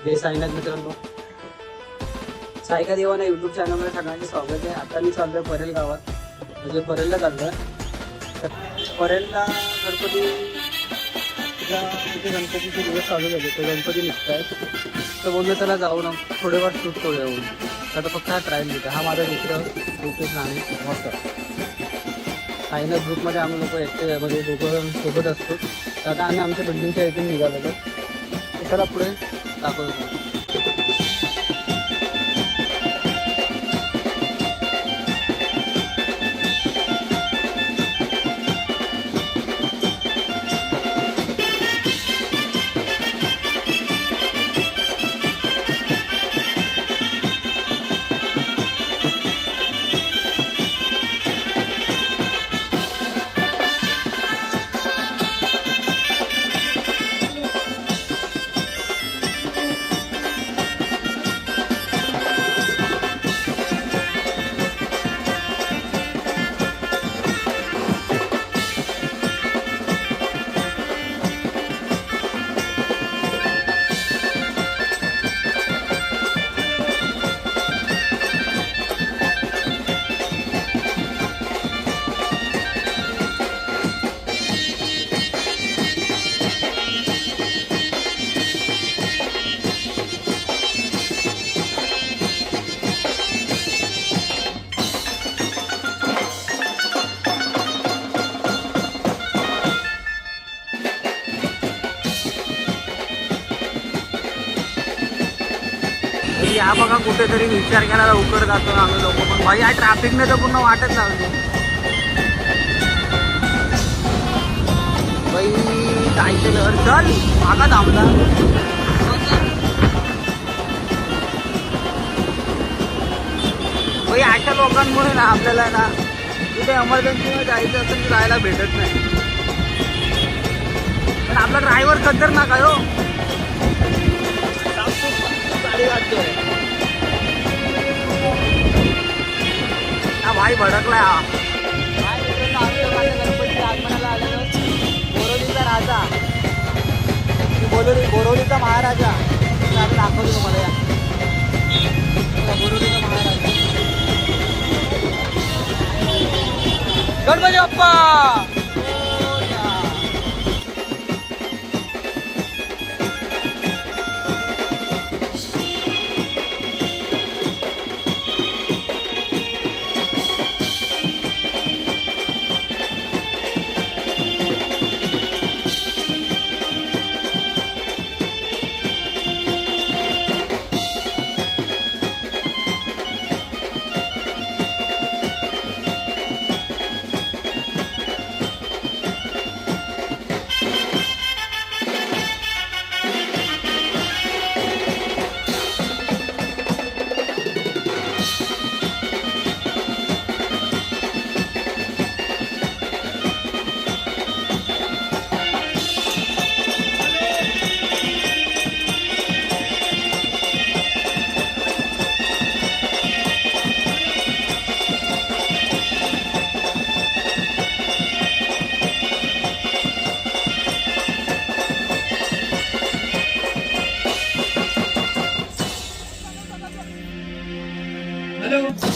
जय साईनाथ मित्रांनो, साईका देवाना यूट्यूब चॅनलमध्ये सगळ्यांचे स्वागत आहे. आता मी चाललोय परेल गावात, म्हणजे परेलला चाललोय. तर परेलला तिथे गणपतीचे दिवस चालू झाले, तर गणपती निघत आहेत. तर बोललो त्याला जाऊ ना, थोडेफार शूट करूया येऊन. आता फक्त हा ट्रायल घेतो. हा माझा मित्र रुपेश नाणे मस्त. साईनाथ ग्रुपमध्ये आम्ही लोक एकटे म्हणजे दोघं सोबत असतो. तर आता आम्ही आमच्या बिल्डिंगच्या इथून निघालेलो. त्याला पुढे दाखवतो. या बघा कुठेतरी विचार केला लवकर जातो ना आम्ही लोक, पण भाई या ट्रॅफिकने तर पूर्ण वाटच लागतो. भाई जायचं घर चल मागा थांबला. भाई अशा लोकांमुळे ना आपल्याला ना कुठे एमर्जन्सीमध्ये जायचं असेल तर जायला भेटत नाही. पण आपला ड्रायव्हर खतरनाक आहे हो, गाडी काढतोय. हा भाई भडकला. गणपती आगमनाला आलेलो. बोरवलीचा राजा, बोरवलीचा महाराजा आम्ही दाखवतो तुम्हाला. या बोरवलीचा महाराजा गणपती बाप्पा. Hello.